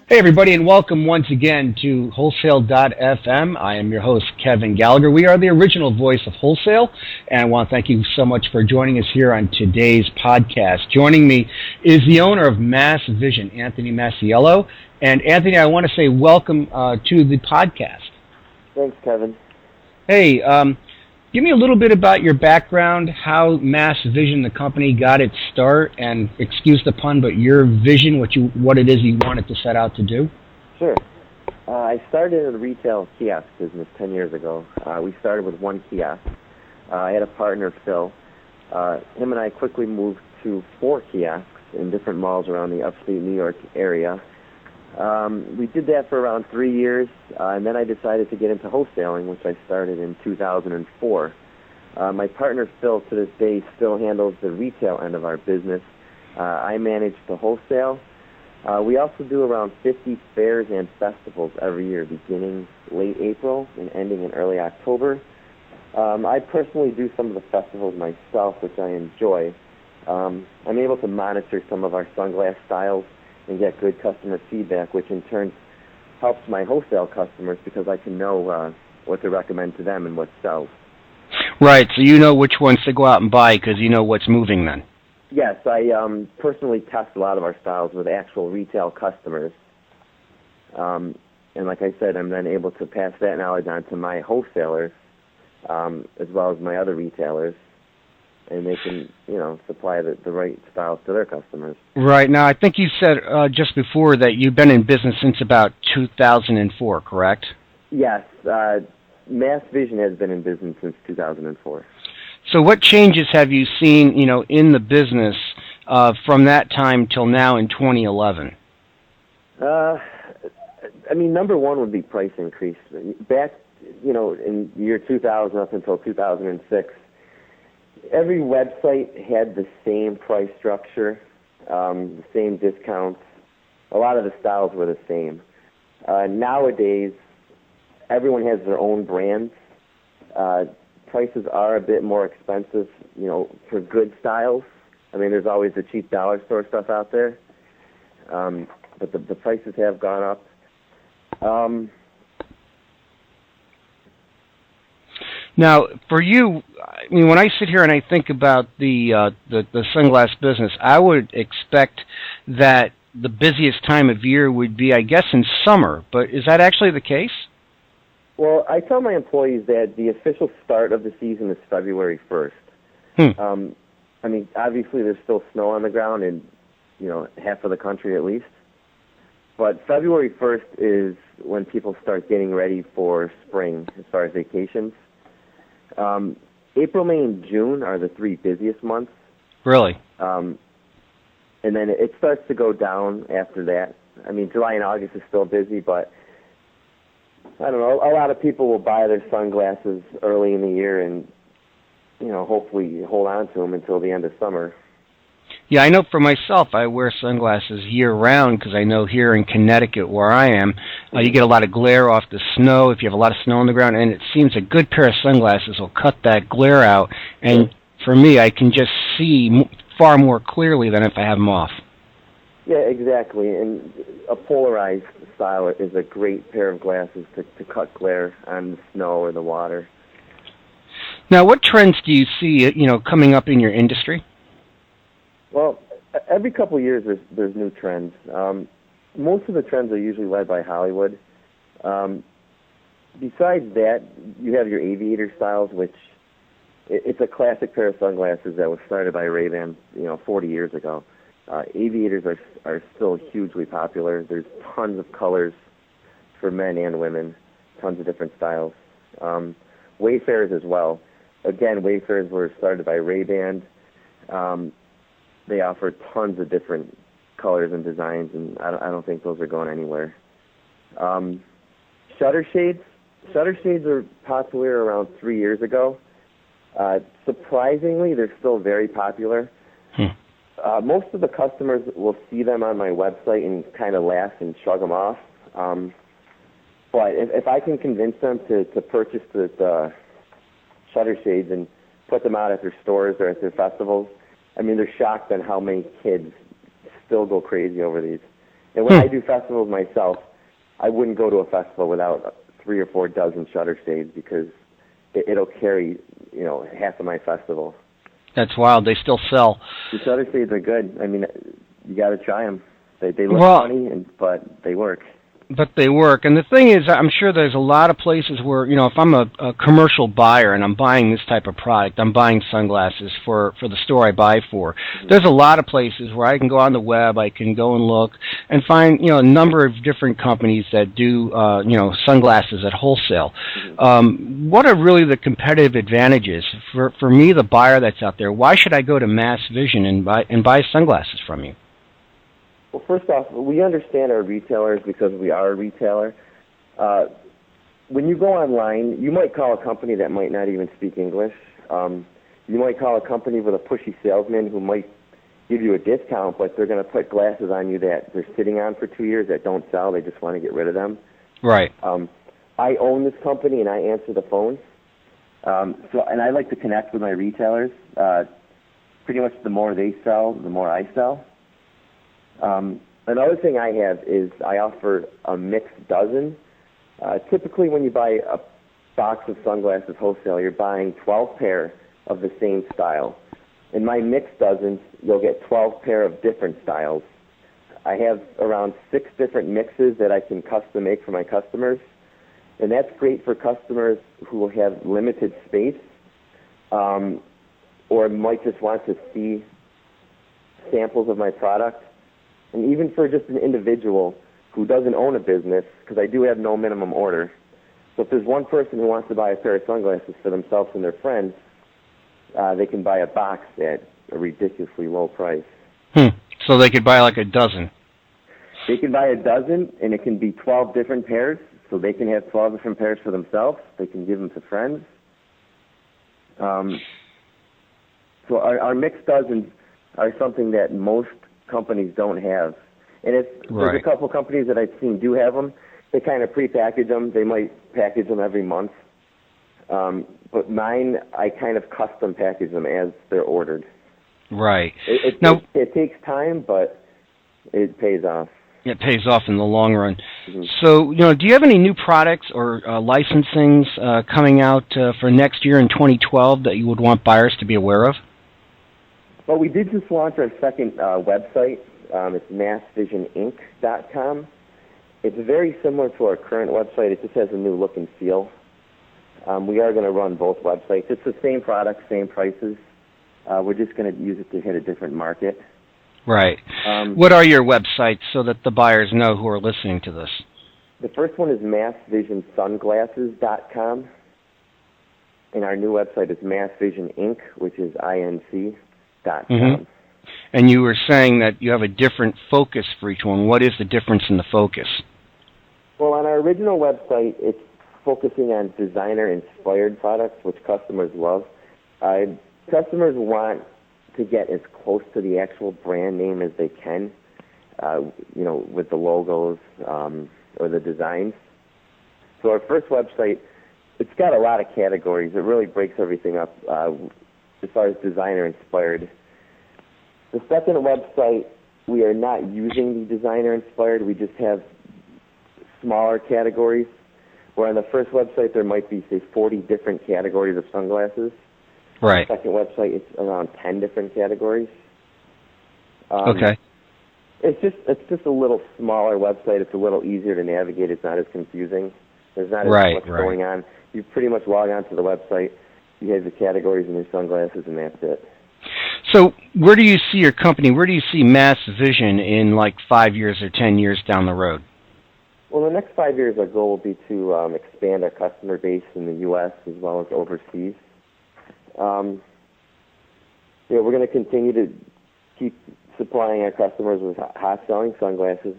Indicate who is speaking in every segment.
Speaker 1: Hey, everybody, and welcome once again to Wholesale.fm. I am your host, Kevin Gallagher. We are the original voice of wholesale, and I want to thank you so much for joining us here on today's podcast. Joining me is the owner of Mass Vision, Anthony Masiello. And Anthony, I want to say welcome to the podcast.
Speaker 2: Thanks, Kevin.
Speaker 1: Hey, give me a little bit about your background, how Mass Vision, the company, got its start, and excuse the pun, but your vision, what it is you wanted to set out to do.
Speaker 2: Sure. I started in the retail kiosk business 10 years ago. We started with one kiosk. I had a partner, Phil. Him and I quickly moved to 4 kiosks in different malls around the upstate New York area. We did that for around 3 years, and then I decided to get into wholesaling, which I started in 2004. My partner, Phil, to this day still handles the retail end of our business. I manage the wholesale. We also do around 50 fairs and festivals every year, beginning late April and ending in early October. I personally do some of the festivals myself, which I enjoy. I'm able to monitor some of our sunglass styles and get good customer feedback, which in turn helps my wholesale customers because I can know what to recommend to them and what sells.
Speaker 1: Right, so you know which ones to go out and buy because you know what's moving then.
Speaker 2: Yes, I personally test a lot of our styles with actual retail customers. And like I said, I'm then able to pass that knowledge on to my wholesalers as well as my other retailers. And they can, supply the right styles to their customers.
Speaker 1: Right. Now, I think you said just before that you've been in business since about 2004, correct?
Speaker 2: Yes. Mass Vision has been in business since 2004.
Speaker 1: So what changes have you seen, in the business from that time till now in 2011?
Speaker 2: Number one would be price increase. Back, in year 2000 up until 2006, every website had the same price structure, the same discounts. A lot of the styles were the same. Nowadays, everyone has their own brands. Prices are a bit more expensive, for good styles. There's always the cheap dollar store stuff out there, but the prices have gone up.
Speaker 1: Now, for you, when I sit here and I think about the sunglass business, I would expect that the busiest time of year would be, I guess, in summer. But is that actually the case?
Speaker 2: Well, I tell my employees that the official start of the season is February 1st. Obviously there's still snow on the ground in, half of the country at least. But February 1st is when people start getting ready for spring as far as vacations. April, May, and June are the 3 busiest months.
Speaker 1: Really?
Speaker 2: And then it starts to go down after that. July and August is still busy, but I don't know. A lot of people will buy their sunglasses early in the year and, hopefully hold on to them until the end of summer.
Speaker 1: Yeah, I know for myself, I wear sunglasses year-round because I know here in Connecticut, where I am, you get a lot of glare off the snow if you have a lot of snow on the ground, and it seems a good pair of sunglasses will cut that glare out, and for me, I can just see far more clearly than if I have them off.
Speaker 2: Yeah, exactly, and a polarized style is a great pair of glasses to cut glare on the snow or the water.
Speaker 1: Now, what trends do you see, coming up in your industry?
Speaker 2: Well, every couple of years there's new trends. Most of the trends are usually led by Hollywood. Besides that, you have your aviator styles, which it's a classic pair of sunglasses that was started by Ray-Ban, 40 years ago. Aviators are still hugely popular. There's tons of colors for men and women, tons of different styles. Wayfarers as well. Again, Wayfarers were started by Ray-Ban. They offer tons of different colors and designs, and I don't think those are going anywhere. Shutter shades. Shutter shades are popular around 3 years ago. Surprisingly, they're still very popular. Most of the customers will see them on my website and kind of laugh and shrug them off. But if I can convince them to purchase the shutter shades and put them out at their stores or at their festivals, they're shocked on how many kids still go crazy over these. And when I do festivals myself, I wouldn't go to a festival without 3 or 4 dozen shutter shades because it'll carry, half of my festival.
Speaker 1: That's wild. They still sell.
Speaker 2: The shutter shades are good. I mean, you got to try them. They look funny, but they work.
Speaker 1: But they work. And the thing is, I'm sure there's a lot of places where, if I'm a commercial buyer and I'm buying this type of product, I'm buying sunglasses for the store I buy for. There's a lot of places where I can go on the web, I can go and look and find, a number of different companies that do, sunglasses at wholesale. What are really the competitive advantages? For me, the buyer that's out there, why should I go to Mass Vision and buy sunglasses from you?
Speaker 2: Well, first off, we understand our retailers because we are a retailer. When you go online, you might call a company that might not even speak English. You might call a company with a pushy salesman who might give you a discount, but they're going to put glasses on you that they're sitting on for 2 years that don't sell. They just want to get rid of them.
Speaker 1: Right.
Speaker 2: I own this company, and I answer the phone. And I like to connect with my retailers. Pretty much the more they sell, the more I sell. Another thing I have is I offer a mixed dozen. Typically when you buy a box of sunglasses wholesale, you're buying 12 pair of the same style. In my mixed dozens, you'll get 12 pair of different styles. I have around 6 different mixes that I can custom make for my customers, and that's great for customers who have limited space or might just want to see samples of my product. And even for just an individual who doesn't own a business, because I do have no minimum order. So if there's one person who wants to buy a pair of sunglasses for themselves and their friends, they can buy a box at a ridiculously low price.
Speaker 1: So they could buy like a dozen.
Speaker 2: They can buy a dozen, and it can be 12 different pairs. So they can have 12 different pairs for themselves. They can give them to friends. So our mixed dozens are something that most companies don't have. And there's a couple companies that I've seen do have them. They kind of pre-package them. They might package them every month. But mine, I kind of custom package them as they're ordered.
Speaker 1: Right.
Speaker 2: It takes time, but it pays off.
Speaker 1: It pays off in the long run. So, do you have any new products or licensings coming out for next year in 2012 that you would want buyers to be aware of?
Speaker 2: Well, we did just launch our second website. It's massvisioninc.com. It's very similar to our current website. It just has a new look and feel. We are going to run both websites. It's the same product, same prices. We're just going to use it to hit a different market.
Speaker 1: Right. What are your websites so that the buyers know who are listening to this?
Speaker 2: The first one is massvisionsunglasses.com. And our new website is massvisioninc, which is INC.com.
Speaker 1: And you were saying that you have a different focus for each one. What is the difference in the focus?
Speaker 2: Well, on our original website, it's focusing on designer-inspired products, which customers love. Customers want to get as close to the actual brand name as they can, with the logos or the designs. So our first website, it's got a lot of categories. It really breaks everything up as far as designer-inspired. The second website, we are not using the designer-inspired. We just have smaller categories, where on the first website there might be, say, 40 different categories of sunglasses.
Speaker 1: Right.
Speaker 2: The second website, it's around 10 different categories.
Speaker 1: Okay.
Speaker 2: It's just a little smaller website. It's a little easier to navigate. It's not as confusing. There's not as much going on. You pretty much log on to the website. You have the categories in your sunglasses, and that's it.
Speaker 1: So where do you see your company, where do you see Mass Vision in like 5 years or 10 years down the road?
Speaker 2: Well, the next 5 years, our goal will be to expand our customer base in the U.S. as well as overseas. We're going to continue to keep supplying our customers with hot-selling sunglasses.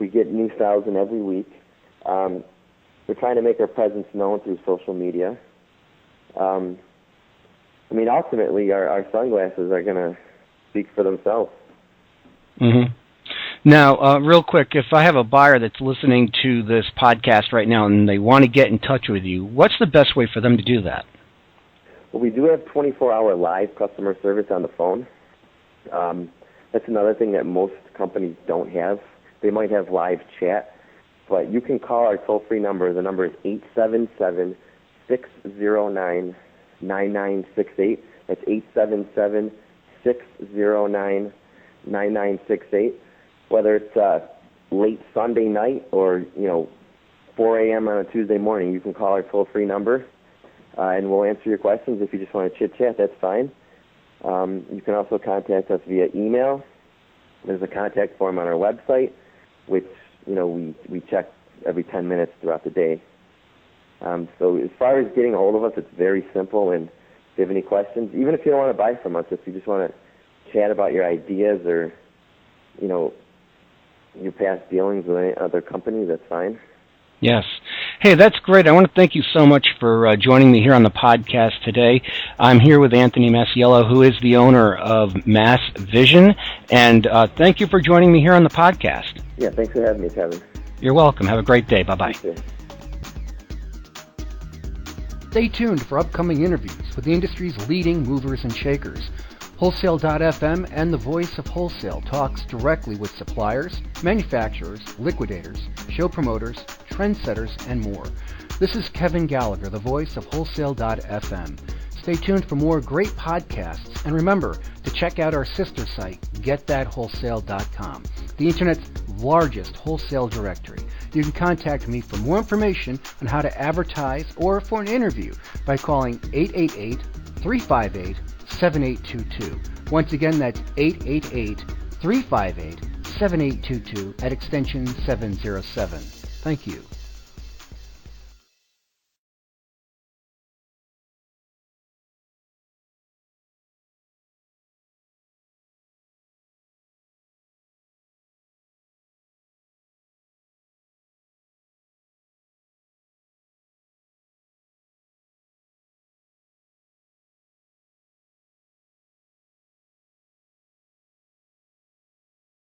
Speaker 2: We get new styles in every week. We're trying to make our presence known through social media. Ultimately, our sunglasses are going to speak for themselves.
Speaker 1: Now, real quick, if I have a buyer that's listening to this podcast right now and they want to get in touch with you, what's the best way for them to do that?
Speaker 2: Well, we do have 24-hour live customer service on the phone. That's another thing that most companies don't have. they might have live chat. But you can call our toll-free number. The number is 877-609-9968. That's 877-609-9968. Whether it's late Sunday night or, 4 a.m. on a Tuesday morning, you can call our toll-free number, and we'll answer your questions. If you just want to chit-chat, that's fine. You can also contact us via email. There's a contact form on our website, which, we check every 10 minutes throughout the day. So as far as getting a hold of us, it's very simple. And if you have any questions, even if you don't want to buy from us, if you just want to chat about your ideas or, your past dealings with any other company, that's fine.
Speaker 1: Yes. Hey, that's great. I want to thank you so much for joining me here on the podcast today. I'm here with Anthony Masiello, who is the owner of Mass Vision, and thank you for joining me here on the podcast.
Speaker 2: Yeah, thanks for having me, Kevin.
Speaker 1: You're welcome. Have a great day. Bye-bye.
Speaker 3: Stay tuned for upcoming interviews with the industry's leading movers and shakers. Wholesale.fm and the Voice of Wholesale talks directly with suppliers, manufacturers, liquidators, show promoters, trendsetters, and more. This is Kevin Gallagher, the voice of Wholesale.fm. Stay tuned for more great podcasts, and remember to check out our sister site, GetThatWholesale.com, the Internet's largest wholesale directory. You can contact me for more information on how to advertise or for an interview by calling 888-358-7822. Once again, that's 888-358-7822 at extension 707. Thank you.